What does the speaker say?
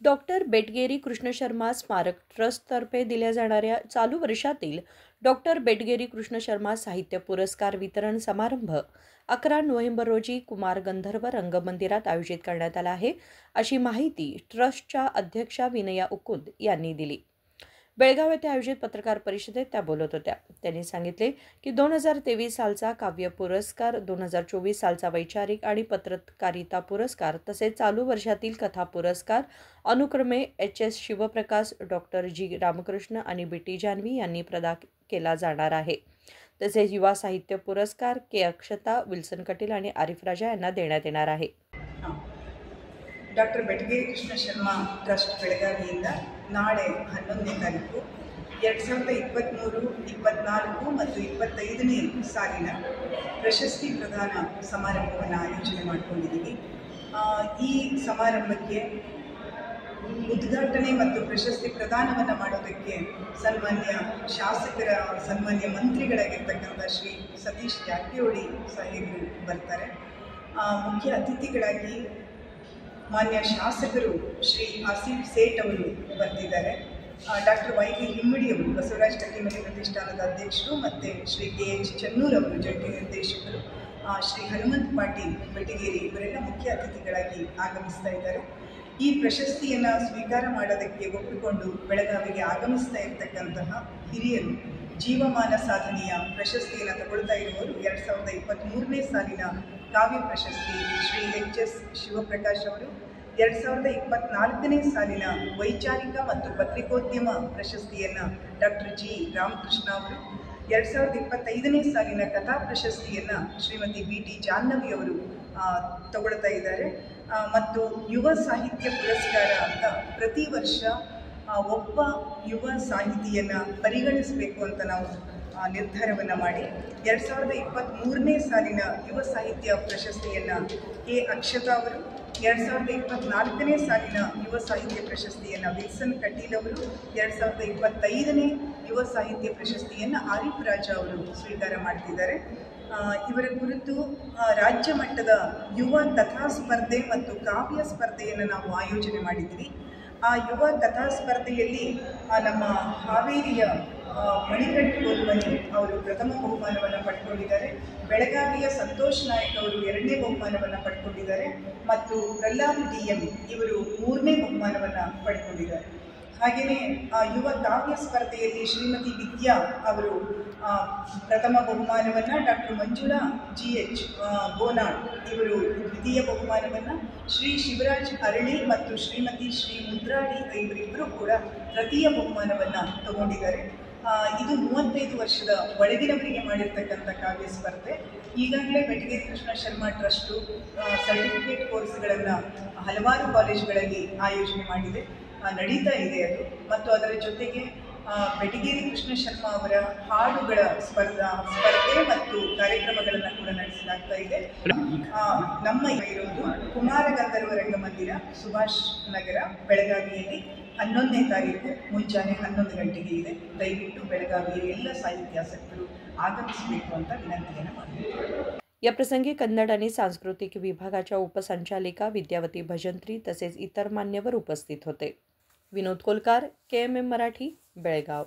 Doctor Betageri Krishna Sharma स्मारक ट्रस्टतर्फे दिल्या जाणाऱ्या चालू वर्षातील डॉक्टर बेटगेरी कृष्ण शर्मा साहित्य पुरस्कार वितरण समारंभ 11 नोव्हेंबर रोजी कुमार गंधर्व रंगमंदिरात आयोजित करण्यात आला आहे, अशी माहिती ट्रस्टच्या अध्यक्षा विनया उकुंद यांनी दिली। बेळगाव येथे आयोजित पत्रकार परिषदेत त्या बोलत होत्या। त्यांनी सांगितले की 2023 सालचा काव्य पुरस्कार, 2024 सालचा वैचारिक आणि पत्रकारिता पुरस्कार तसेच चालू वर्षातील कथा पुरस्कार अनुक्रमे एच.एस. शिवप्रकाश, डॉक्टर जी. रामकृष्ण आणि बी.टी. जानवी यांनी प्रदान केला जाणार आहे। तसेच युवा साहित्य पुरस्कार के. अक्षता, विल्सन कटील आणि आरिफ राजा यांना देण्यात येणार आहे। ಡಾಕ್ಟರ್ ಬೆಟಗೇರಿ ಕೃಷ್ಣ ಶರ್ಮಾ ಟ್ರಸ್ಟ್ ಬೆಳಗಾವಿಯಿಂದ ನಾಳೆ 11ನೇ ತಾರೀಕು 2023, 24 ಮತ್ತು 25ನೇ ಸಾಲಿನ ಪ್ರಶಸ್ತಿ ಪ್ರದಾನ ಸಮಾರಂಭವನ್ನು ಆಯೋಜನೆ ಮಾಡಿಕೊಂಡಿದ್ದೀವಿ। ಈ ಸಮಾರಂಭಕ್ಕೆ ಉದ್ಘಾಟನೆ ಮತ್ತು ಪ್ರಶಸ್ತಿ ಪ್ರದಾನವನ್ನು ಮಾಡೋದಕ್ಕೆ ಸನ್ಮಾನ್ಯ ಶಾಸಕರ, ಸನ್ಮಾನ್ಯ ಮಂತ್ರಿಗಳಾಗಿರ್ತಕ್ಕಂಥ ಶ್ರೀ ಸತೀಶ್ ಜಾರಕಿಹೊಳಿ ಸಾಹೇಬರು ಬರ್ತಾರೆ। ಮುಖ್ಯ ಅತಿಥಿಗಳಾಗಿ ಮಾನ್ಯ ಶಾಸಕರು ಶ್ರೀ ಆಸಿಫ್ ಸೇಠ್ ಅವರು ಬರ್ತಿದ್ದಾರೆ। ಡಾಕ್ಟರ್ ವೈ.ವಿ. ಹಿಮ್ಮಡಿ ಅವರು ಬಸವರಾಜ ಕಟ್ಟಿಮನಿ ಪ್ರತಿಷ್ಠಾನದ ಅಧ್ಯಕ್ಷರು ಮತ್ತು ಶ್ರೀ ಕೆ.ಎಚ್. ಚನ್ನೂರ್ ಅವರು ಜಂಟಿ ನಿರ್ದೇಶಕರು, ಶ್ರೀ ಹನುಮಂತ್ ಪಾಟೀಲ್ ಬೆಟಗೇರಿ ಇವರೆಲ್ಲ ಮುಖ್ಯ ಅತಿಥಿಗಳಾಗಿ ಆಗಮಿಸ್ತಾ ಇದ್ದಾರೆ। ಈ ಪ್ರಶಸ್ತಿಯನ್ನು ಸ್ವೀಕಾರ ಮಾಡೋದಕ್ಕೆ ಒಪ್ಪಿಕೊಂಡು ಬೆಳಗಾವಿಗೆ ಆಗಮಿಸ್ತಾ ಇರತಕ್ಕಂತಹ ಹಿರಿಯರು, ಜೀವಮಾನ ಸಾಧನೆಯ ಪ್ರಶಸ್ತಿಯನ್ನು ತಗೊಳ್ತಾ ಇರುವವರು 2023ನೇ ಸಾಲಿನ ಕಾವ್ಯ ಪ್ರಶಸ್ತಿ ಶ್ರೀ ಎಚ್.ಎಸ್. ಶಿವಪ್ರಕಾಶ್ ಅವರು, 2024ನೇ ಸಾಲಿನ ವೈಚಾರಿಕ ಮತ್ತು ಪತ್ರಿಕೋದ್ಯಮ ಪ್ರಶಸ್ತಿಯನ್ನು ಡಾಕ್ಟರ್ ಜಿ. ರಾಮಕೃಷ್ಣ ಅವರು, 2025ನೇ ಸಾಲಿನ ಕಥಾ ಪ್ರಶಸ್ತಿಯನ್ನು ಶ್ರೀಮತಿ ಬಿ.ಟಿ. ಜಾಹ್ನವಿ ಅವರು ತಗೊಳ್ತಾ ಇದ್ದಾರೆ। ಮತ್ತು ಯುವ ಸಾಹಿತ್ಯ ಪುರಸ್ಕಾರ ಅಂತ ಪ್ರತಿ ವರ್ಷ ಒಬ್ಬ ಯುವ ಸಾಹಿತಿಯನ್ನು ಪರಿಗಣಿಸಬೇಕು ಅಂತ ನಾವು ನಿರ್ಧಾರವನ್ನು ಮಾಡಿ 2023ನೇ ಸಾಲಿನ ಯುವ ಸಾಹಿತ್ಯ ಪ್ರಶಸ್ತಿಯನ್ನು ಕೆ. ಅಕ್ಷತಾ ಅವರು, 2024ನೇ ಸಾಲಿನ ಯುವ ಸಾಹಿತ್ಯ ಪ್ರಶಸ್ತಿಯನ್ನು ವಿಲ್ಸನ್ ಕಟೀಲ್ ಅವರು, 2025ನೇ ಯುವ ಸಾಹಿತ್ಯ ಪ್ರಶಸ್ತಿಯನ್ನು ಆರಿಫ್ ರಾಜಾ ಅವರು ಸ್ವೀಕಾರ ಮಾಡ್ತಿದ್ದಾರೆ। ಇವರ ಕುರಿತು ರಾಜ್ಯ ಮಟ್ಟದ ಯುವ ಕಥಾ ಸ್ಪರ್ಧೆ ಮತ್ತು ಕಾವ್ಯ ಸ್ಪರ್ಧೆಯನ್ನು ನಾವು ಆಯೋಜನೆ ಮಾಡಿದ್ವಿ। ಆ ಯುವ ಕಥಾ ಸ್ಪರ್ಧೆಯಲ್ಲಿ ನಮ್ಮ ಹಾವೇರಿಯ ಮಣಿಕಂಠ ಗೋಲ್ಮನಿ ಅವರು ಪ್ರಥಮ ಬಹುಮಾನವನ್ನು ಪಡ್ಕೊಂಡಿದ್ದಾರೆ, ಬೆಳಗಾವಿಯ ಸಂತೋಷ್ ನಾಯಕ್ ಅವರು 2ನೇ ಬಹುಮಾನವನ್ನು ಪಡ್ಕೊಂಡಿದ್ದಾರೆ ಮತ್ತು ಪ್ರಹ್ಲಾದ್ ಡಿ.ಎಂ. ಇವರು 3ನೇ ಬಹುಮಾನವನ್ನು ಪಡ್ಕೊಂಡಿದ್ದಾರೆ। ಹಾಗೆಯೇ ಯುವ ಕಾವ್ಯ ಸ್ಪರ್ಧೆಯಲ್ಲಿ ಶ್ರೀಮತಿ ವಿದ್ಯಾ ಅವರು ಪ್ರಥಮ ಬಹುಮಾನವನ್ನು, ಡಾಕ್ಟರ್ ಮಂಜುಳಾ ಜಿ.ಎಚ್. ಗೋನಾಳ್ ಇವರು ದ್ವಿತೀಯ ಬಹುಮಾನವನ್ನು, ಶ್ರೀ ಶಿವರಾಜ್ ಅರಳಿ ಮತ್ತು ಶ್ರೀಮತಿ ಶ್ರೀ ಮುದ್ರಾಡಿ ಇವರಿಬ್ಬರು ಕೂಡ ತೃತೀಯ ಬಹುಮಾನವನ್ನು ತಗೊಂಡಿದ್ದಾರೆ। ಇದು 35 ವರ್ಷದ ಒಳಗಿನವರಿಗೆ ಮಾಡಿರ್ತಕ್ಕಂಥ ಕಾವ್ಯ ಸ್ಪರ್ಧೆ। ಈಗಾಗಲೇ ಬೆಟಗೇರಿ ಕೃಷ್ಣ ಶರ್ಮಾ ಟ್ರಸ್ಟು ಸರ್ಟಿಫಿಕೇಟ್ ಕೋರ್ಸ್ಗಳನ್ನು ಹಲವಾರು ಕಾಲೇಜುಗಳಲ್ಲಿ ಆಯೋಜನೆ ಮಾಡಿದೆ, ನಡೀತಾ ಇದೆ ಅದು। ಮತ್ತು ಅದರ ಜೊತೆಗೆ ಬೆಟಗೇರಿ ಕೃಷ್ಣ ಶರ್ಮಾ ಅವರ ಹಾಡುಗಳ ಸ್ಪರ್ಧೆ ಮತ್ತು ಕಾರ್ಯಕ್ರಮಗಳನ್ನು ಕೂಡ ನಡೆಸಲಾಗ್ತಾ ಇದೆ। ನಮ್ಮ ಇರೋದು ಕುಮಾರ ಗಂಧರ್ವ ರಂಗಮಂದಿರ, ಸುಭಾಷ್ ನಗರ, ಬೆಳಗಾವಿಯಲ್ಲಿ 11ನೇ ತಾರೀಕು ಮುಂಜಾನೆ 11 ಗಂಟೆಗೆ ಇದೆ। ದಯವಿಟ್ಟು ಬೆಳಗಾವಿಯ ಎಲ್ಲ ಸಾಹಿತ್ಯಾಸಕ್ತರು ಆಗಮಿಸಬೇಕು ಅಂತ ವಿನಂತಿಯನ್ನು ಮಾಡಿದ್ದೇವೆ। या प्रसंगी कन्नड आणि सांस्कृतिक विभागाच्या उपसंचालिका विद्यावती भजंत्री तसेच इतर मान्यवर उपस्थित होते। विनोद कोलकार, KMM मराठी, बेळगाव।